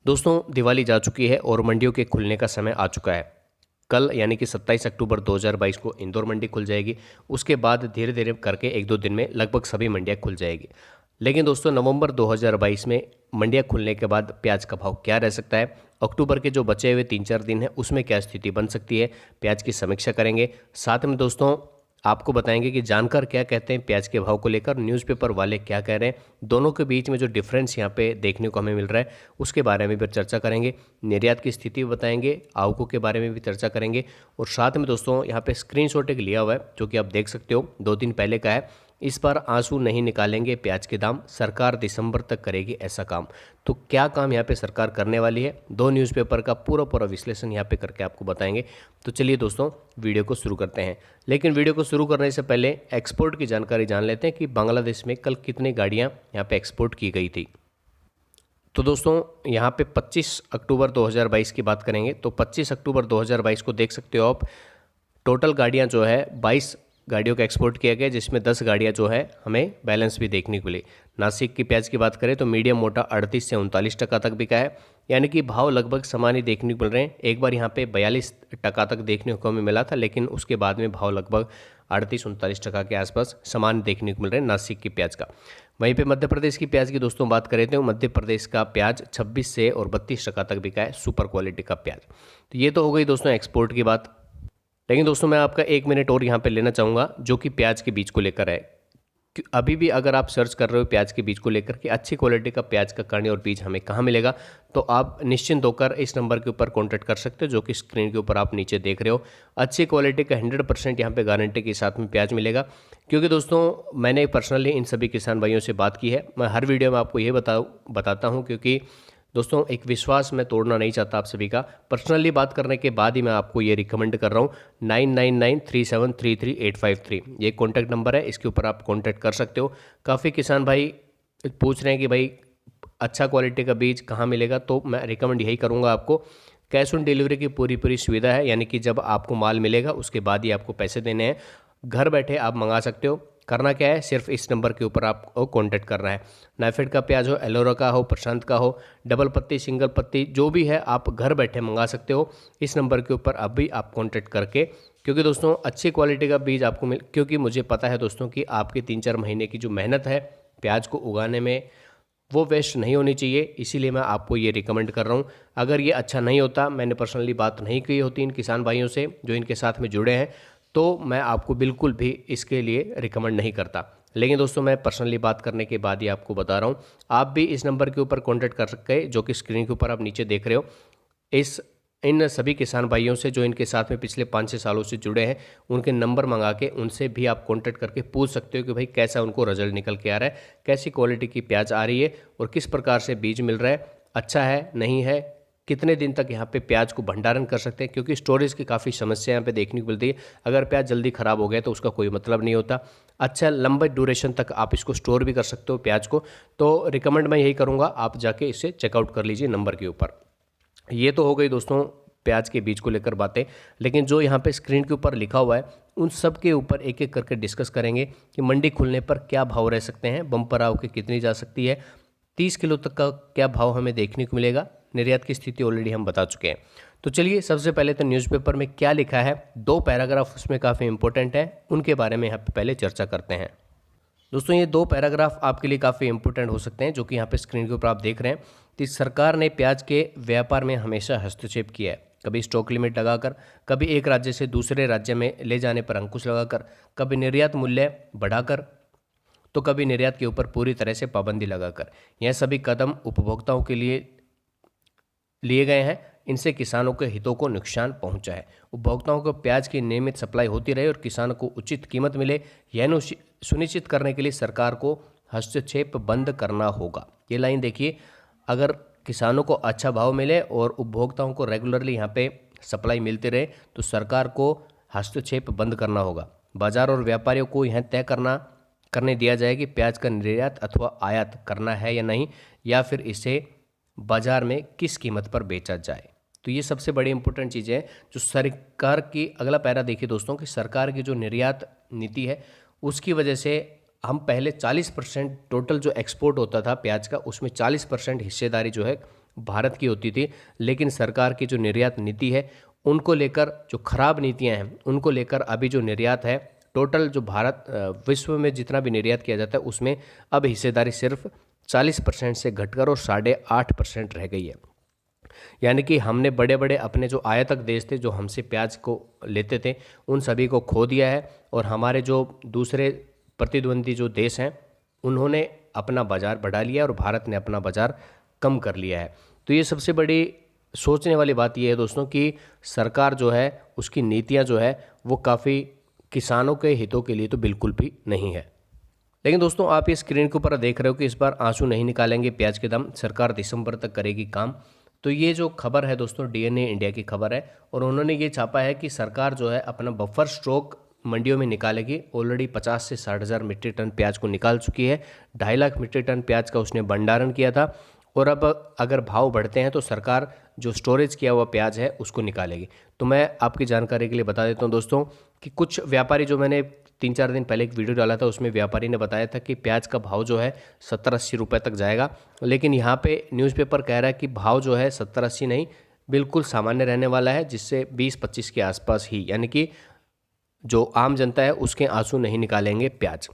दोस्तों दिवाली जा चुकी है और मंडियों के खुलने का समय आ चुका है। कल यानी कि 27 अक्टूबर 2022 को इंदौर मंडी खुल जाएगी। उसके बाद धीरे धीरे करके एक दो दिन में लगभग सभी मंडियां खुल जाएगी। लेकिन दोस्तों नवंबर 2022 में मंडियां खुलने के बाद प्याज का भाव क्या रह सकता है, अक्टूबर के जो बचे हुए 3-4 दिन हैं उसमें क्या स्थिति बन सकती है, प्याज की समीक्षा करेंगे। साथ में दोस्तों आपको बताएंगे कि जानकार क्या कहते हैं प्याज के भाव को लेकर, न्यूज़पेपर वाले क्या कह रहे हैं, दोनों के बीच में जो डिफरेंस यहाँ पे देखने को हमें मिल रहा है उसके बारे में भी चर्चा करेंगे। निर्यात की स्थिति बताएंगे, आवकों के बारे में भी चर्चा करेंगे। और साथ में दोस्तों यहाँ पे स्क्रीनशॉट एक लिया हुआ है जो कि आप देख सकते हो, 2 दिन पहले का है। इस पर आंसू नहीं निकालेंगे प्याज के दाम, सरकार दिसंबर तक करेगी ऐसा काम। तो क्या काम यहाँ पे सरकार करने वाली है, 2 न्यूज़पेपर का पूरा पूरा विश्लेषण यहाँ पे करके आपको बताएंगे। तो चलिए दोस्तों वीडियो को शुरू करते हैं। लेकिन वीडियो को शुरू करने से पहले एक्सपोर्ट की जानकारी जान लेते हैं कि बांग्लादेश में कल कितनी गाड़ियाँ यहाँ पे एक्सपोर्ट की गई थी। तो दोस्तों यहाँ पे 25 अक्टूबर 2022 की बात करेंगे तो 25 अक्टूबर 2022 को देख सकते हो आप, टोटल गाड़ियाँ जो है 22 गाड़ियों का एक्सपोर्ट किया गया, जिसमें 10 गाड़ियाँ जो है हमें बैलेंस भी देखने को मिली। नासिक की प्याज की बात करें तो मीडियम मोटा 38 से 39% तक बिका है, यानी कि भाव लगभग समान ही देखने को मिल रहे हैं। एक बार यहाँ पे 42% तक देखने को हमें मिला था, लेकिन उसके बाद में भाव लगभग 38-39% के आसपास समान देखने को मिल रहे हैं नासिक की प्याज का। वहीं पे मध्य प्रदेश की प्याज की दोस्तों बात करें तो मध्य प्रदेश का प्याज 26 से और 32% तक बिका है, सुपर क्वालिटी का प्याज। तो ये तो हो गई दोस्तों एक्सपोर्ट की बात। लेकिन दोस्तों मैं आपका 1 मिनट और यहाँ पे लेना चाहूँगा जो कि प्याज के बीज को लेकर है। अभी भी अगर आप सर्च कर रहे हो प्याज के बीज को लेकर कि अच्छी क्वालिटी का प्याज का कणी और बीज हमें कहाँ मिलेगा, तो आप निश्चिंत होकर इस नंबर के ऊपर कॉन्टैक्ट कर सकते हो जो कि स्क्रीन के ऊपर आप नीचे देख रहे हो। अच्छी क्वालिटी का 100% यहाँ पे गारंटी के साथ में प्याज मिलेगा। क्योंकि दोस्तों मैंने पर्सनली इन सभी किसान भाइयों से बात की है, मैं हर वीडियो में आपको ये बताता हूँ, क्योंकि दोस्तों एक विश्वास मैं तोड़ना नहीं चाहता आप सभी का। पर्सनली बात करने के बाद ही मैं आपको ये रिकमेंड कर रहा हूँ। 9993733853 ये कॉन्टैक्ट नंबर है, इसके ऊपर आप कॉन्टैक्ट कर सकते हो। काफ़ी किसान भाई पूछ रहे हैं कि भाई अच्छा क्वालिटी का बीज कहाँ मिलेगा, तो मैं रिकमेंड यही करूँगा आपको। कैश ऑन डिलीवरी की पूरी सुविधा है, यानी कि जब आपको माल मिलेगा उसके बाद ही आपको पैसे देने हैं। घर बैठे आप मंगा सकते हो। करना क्या है, सिर्फ इस नंबर के ऊपर आपको कांटेक्ट करना है। नाइफेड का प्याज हो, एलोरा का हो, प्रशांत का हो, डबल पत्ती सिंगल पत्ती जो भी है आप घर बैठे मंगा सकते हो इस नंबर के ऊपर अभी आप कांटेक्ट करके। क्योंकि दोस्तों अच्छी क्वालिटी का बीज आपको क्योंकि मुझे पता है दोस्तों कि आपके 3-4 महीने की जो मेहनत है प्याज को उगाने में वो वेस्ट नहीं होनी चाहिए, इसीलिए मैं आपको ये रिकमेंड कर रहा हूँ। अगर ये अच्छा नहीं होता, मैंने पर्सनली बात नहीं की होती इन किसान भाइयों से जो इनके साथ में जुड़े हैं, तो मैं आपको बिल्कुल भी इसके लिए रिकमेंड नहीं करता। लेकिन दोस्तों मैं पर्सनली बात करने के बाद ही आपको बता रहा हूँ। आप भी इस नंबर के ऊपर कॉन्टैक्ट कर सकते हैं जो कि स्क्रीन के ऊपर आप नीचे देख रहे हो। इन सभी किसान भाइयों से जो इनके साथ में पिछले 5-6 सालों से जुड़े हैं, उनके नंबर मंगा के उनसे भी आप कांटेक्ट करके पूछ सकते हो कि भाई कैसा उनको रिजल्ट निकल के आ रहा है, कैसी क्वालिटी की प्याज आ रही है और किस प्रकार से बीज मिल रहा है, अच्छा है नहीं है, कितने दिन तक यहाँ पे प्याज को भंडारण कर सकते हैं। क्योंकि स्टोरेज की काफ़ी समस्या यहाँ पे देखने को मिलती है। अगर प्याज जल्दी ख़राब हो गया तो उसका कोई मतलब नहीं होता। अच्छा लंबे ड्यूरेशन तक आप इसको स्टोर भी कर सकते हो प्याज को। तो रिकमेंड मैं यही करूँगा, आप जाके इसे चेकआउट कर लीजिए नंबर के ऊपर। ये तो हो गई दोस्तों प्याज के बीज को लेकर बातें। लेकिन जो यहाँ पे स्क्रीन के ऊपर लिखा हुआ है उन सब के ऊपर एक एक करके डिस्कस करेंगे कि मंडी खुलने पर क्या भाव रह सकते हैं, बम्पर आवक कितनी जा सकती है, 30 किलो तक का क्या भाव हमें देखने को मिलेगा। निर्यात की स्थिति ऑलरेडी हम बता चुके हैं। तो चलिए सबसे पहले तो न्यूज़पेपर में क्या लिखा है, 2 पैराग्राफ उसमें काफ़ी इंपॉर्टेंट है, उनके बारे में यहाँ पे पहले चर्चा करते हैं। दोस्तों ये 2 पैराग्राफ आपके लिए काफ़ी इंपॉर्टेंट हो सकते हैं जो कि यहाँ पे स्क्रीन के ऊपर आप देख रहे हैं। कि सरकार ने प्याज के व्यापार में हमेशा हस्तक्षेप किया है, कभी स्टॉक लिमिट लगाकर, कभी एक राज्य से दूसरे राज्य में ले जाने पर अंकुश लगाकर, कभी निर्यात मूल्य बढ़ाकर, तो कभी निर्यात के ऊपर पूरी तरह से पाबंदी लगाकर। यह सभी कदम उपभोक्ताओं के लिए लिए गए हैं, इनसे किसानों के हितों को नुकसान पहुंचा है। उपभोक्ताओं को प्याज की नियमित सप्लाई होती रहे और किसानों को उचित कीमत मिले, यह सुनिश्चित करने के लिए सरकार को हस्तक्षेप बंद करना होगा। ये लाइन देखिए, अगर किसानों को अच्छा भाव मिले और उपभोक्ताओं को रेगुलरली यहाँ पे सप्लाई मिलती रहे तो सरकार को हस्तक्षेप बंद करना होगा। बाजार और व्यापारियों को यह तय करने दिया जाए कि प्याज का निर्यात अथवा आयात करना है या नहीं, या फिर इसे बाजार में किस कीमत पर बेचा जाए। तो ये सबसे बड़ी इंपॉर्टेंट चीज़ें हैं जो सरकार की। अगला पैरा देखिए दोस्तों कि सरकार की जो निर्यात नीति है उसकी वजह से हम पहले 40% टोटल जो एक्सपोर्ट होता था प्याज का, उसमें 40% हिस्सेदारी जो है भारत की होती थी, लेकिन सरकार की जो निर्यात नीति है उनको लेकर, जो खराब नीतियां हैं उनको लेकर अभी जो निर्यात है, टोटल जो भारत विश्व में जितना भी निर्यात किया जाता है उसमें अब हिस्सेदारी सिर्फ 40% से घटकर और 8.5% रह गई है। यानी कि हमने बड़े बड़े अपने जो आयातक देश थे जो हमसे प्याज को लेते थे उन सभी को खो दिया है, और हमारे जो दूसरे प्रतिद्वंदी जो देश हैं उन्होंने अपना बाज़ार बढ़ा लिया और भारत ने अपना बाज़ार कम कर लिया है। तो ये सबसे बड़ी सोचने वाली बात ये है दोस्तों कि सरकार जो है उसकी नीतियाँ जो है वो काफ़ी किसानों के हितों के लिए तो बिल्कुल भी नहीं है। लेकिन दोस्तों आप ये स्क्रीन के ऊपर देख रहे हो कि इस बार आंसू नहीं निकालेंगे प्याज के दाम, सरकार दिसंबर तक करेगी काम। तो ये जो खबर है दोस्तों डीएनए इंडिया की खबर है, और उन्होंने ये छापा है कि सरकार जो है अपना बफर स्टॉक मंडियों में निकालेगी। ऑलरेडी 50 से 60 हज़ार मीट्रिक टन प्याज को निकाल चुकी है। 2.5 लाख मीट्रिक टन प्याज का उसने भंडारण किया था, और अब अगर भाव बढ़ते हैं तो सरकार जो स्टोरेज किया हुआ प्याज है उसको निकालेगी। तो मैं आपकी जानकारी के लिए बता देता हूं दोस्तों कि कुछ व्यापारी, जो मैंने 3-4 दिन पहले एक वीडियो डाला था उसमें व्यापारी ने बताया था कि प्याज का भाव जो है 70-80 रुपये तक जाएगा, लेकिन यहाँ पे न्यूज़पेपर कह रहा है कि भाव जो है 70-80 नहीं, बिल्कुल सामान्य रहने वाला है, जिससे 20-25 के आसपास ही, यानी कि जो आम जनता है उसके आंसू नहीं निकालेंगे प्याज।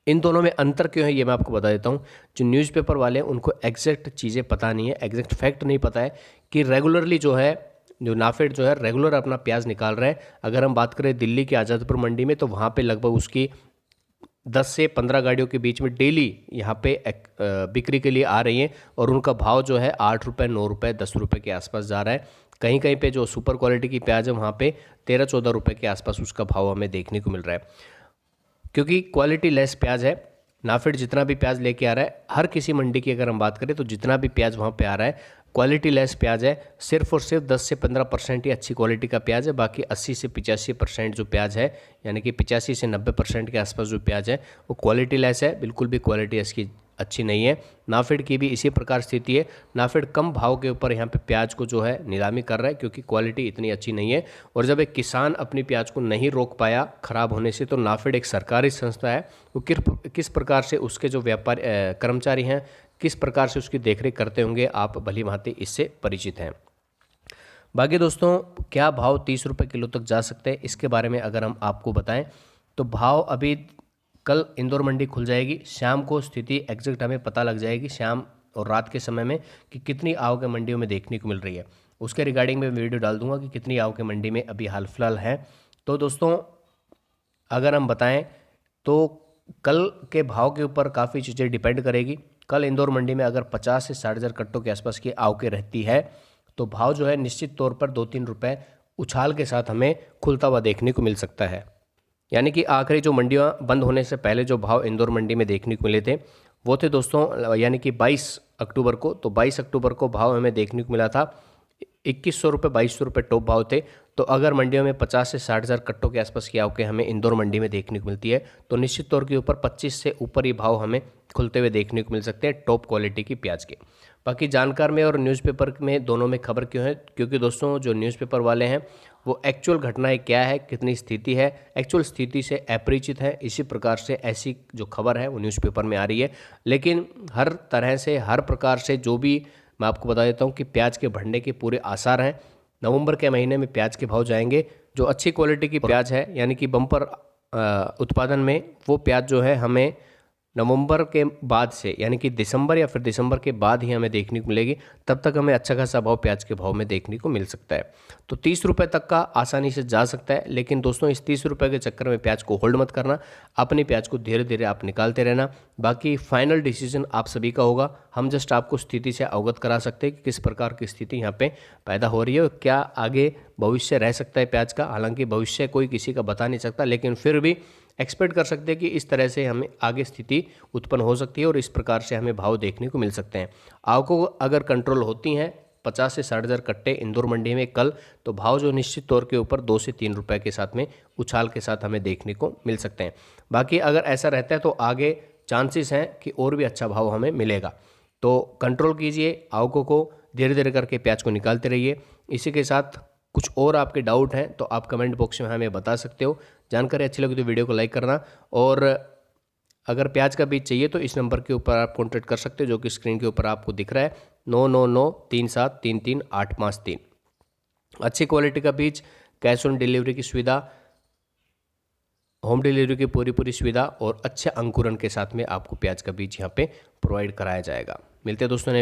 इन दोनों में अंतर क्यों है ये मैं आपको बता देता हूँ। जो न्यूज़पेपर वाले हैं उनको एग्जैक्ट चीज़ें पता नहीं है, एग्जैक्ट फैक्ट नहीं पता है कि रेगुलरली जो है जो नाफेड जो है रेगुलर अपना प्याज निकाल रहा है। अगर हम बात करें दिल्ली की आज़ादपुर मंडी में तो वहाँ पे लगभग उसकी 10 से 15 गाड़ियों के बीच में डेली यहाँ पे बिक्री के लिए आ रही हैं, और उनका भाव जो है 8 रुपये, 9 रुपये, 10 रुपये के आसपास जा रहा है। कहीं कहीं पे जो सुपर क्वालिटी की प्याज है वहाँ पे 13-14 रुपये के आसपास उसका भाव हमें देखने को मिल रहा है, क्योंकि क्वालिटी लेस प्याज है। नाफेड जितना भी प्याज लेके आ रहा है, हर किसी मंडी की अगर हम बात करें तो जितना भी प्याज वहाँ पे आ रहा है क्वालिटी लेस प्याज है। सिर्फ और सिर्फ 10 से 15% ही अच्छी क्वालिटी का प्याज है, बाकी 80 से 85% जो प्याज है, यानी कि 85 से 90% के आसपास जो प्याज है वो क्वालिटी लेस है, बिल्कुल भी क्वालिटी इसकी अच्छी नहीं है। नाफेड की भी इसी प्रकार स्थिति है। नाफेड कम भाव के ऊपर यहाँ पे प्याज को जो है नीलामी कर रहा है, क्योंकि क्वालिटी इतनी अच्छी नहीं है। और जब एक किसान अपनी प्याज को नहीं रोक पाया खराब होने से, तो नाफेड एक सरकारी संस्था है, वो किस प्रकार से उसके जो व्यापारी कर्मचारी हैं किस प्रकार से उसकी देखरेख करते होंगे, आप भली भांति इससे परिचित हैं। बाकी दोस्तों क्या भाव 30 रुपये किलो तक जा सकते हैं, इसके बारे में अगर हम आपको बताएं तो भाव अभी कल इंदौर मंडी खुल जाएगी, शाम को स्थिति एग्जैक्ट हमें पता लग जाएगी शाम और रात के समय में कि कितनी आवक मंडियों में देखने को मिल रही है। उसके रिगार्डिंग में वीडियो डाल दूंगा कि कितनी आवक मंडी में अभी हाल फिलहाल है। तो दोस्तों अगर हम बताएं तो कल के भाव के ऊपर काफ़ी चीज़ें डिपेंड करेगी। कल इंदौर मंडी में अगर 50 से 60 हज़ार कट्टों के आसपास की आवकें रहती है तो भाव जो है निश्चित तौर पर 2-3 रुपये उछाल के साथ हमें खुलता हुआ देखने को मिल सकता है। यानी कि आखिरी जो मंडियां बंद होने से पहले जो भाव इंदौर मंडी में देखने को मिले थे वो थे दोस्तों, यानी कि 22 अक्टूबर को, तो 22 अक्टूबर को भाव हमें देखने को मिला था 2100 रुपये, 2200 रुपये टॉप भाव थे। तो अगर मंडियों में 50 से 60 हज़ार कट्टों के आसपास की आवकें हमें इंदौर मंडी में देखने को मिलती है तो निश्चित तौर के ऊपर 25 से ऊपर ही भाव हमें खुलते हुए देखने को मिल सकते हैं टॉप क्वालिटी की प्याज के। बाकी जानकार में और न्यूज़पेपर में दोनों में खबर क्यों है, क्योंकि दोस्तों जो न्यूज़पेपर वाले हैं वो एक्चुअल घटनाएं क्या है, कितनी स्थिति है, एक्चुअल स्थिति से अपरिचित है। इसी प्रकार से ऐसी जो खबर है वो न्यूज़पेपर में आ रही है। लेकिन हर तरह से हर प्रकार से जो भी मैं आपको बता देता हूँ कि प्याज के बढ़ने के पूरे आसार हैं। नवंबर के महीने में प्याज के भाव जाएंगे। जो अच्छी क्वालिटी की प्याज है यानी कि बम्पर उत्पादन में, वो प्याज जो है हमें नवंबर के बाद से यानी कि दिसंबर या फिर दिसंबर के बाद ही हमें देखने को मिलेगी। तब तक हमें अच्छा खासा भाव प्याज के भाव में देखने को मिल सकता है। तो 30 रुपये तक का आसानी से जा सकता है। लेकिन दोस्तों इस 30 रुपये के चक्कर में प्याज को होल्ड मत करना, अपनी प्याज को धीरे धीरे आप निकालते रहना। बाकी फाइनल डिसीजन आप सभी का होगा। हम जस्ट आपको स्थिति से अवगत करा सकते हैं कि किस प्रकार की स्थिति यहाँ पे पैदा हो रही है और क्या आगे भविष्य रह सकता है प्याज का। हालांकि भविष्य कोई किसी का बता नहीं सकता, लेकिन फिर भी एक्सपेक्ट कर सकते हैं कि इस तरह से हमें आगे स्थिति उत्पन्न हो सकती है और इस प्रकार से हमें भाव देखने को मिल सकते हैं। आवकों अगर कंट्रोल होती हैं 50 से 60 हज़ार कट्टे इंदौर मंडी में कल, तो भाव जो निश्चित तौर के ऊपर 2 से 3 रुपए के साथ में उछाल के साथ हमें देखने को मिल सकते हैं। बाकी अगर ऐसा रहता है तो आगे चांसेस हैं कि और भी अच्छा भाव हमें मिलेगा। तो कंट्रोल कीजिए, आवकों को धीरे धीरे करके प्याज को निकालते रहिए। इसी के साथ कुछ और आपके डाउट हैं तो आप कमेंट बॉक्स में हमें बता सकते हो। जानकारी अच्छी लगी तो वीडियो को लाइक करना, और अगर प्याज का बीज चाहिए तो इस नंबर के ऊपर आप कॉन्टैक्ट कर सकते हो, जो कि स्क्रीन के ऊपर आपको दिख रहा है, 9993733853। अच्छी क्वालिटी का बीज, कैश ऑन डिलीवरी की सुविधा, होम डिलीवरी की पूरी सुविधा और अच्छे अंकुरण के साथ में आपको प्याज का बीज यहाँ पे प्रोवाइड कराया जाएगा। मिलते हैं दोस्तों।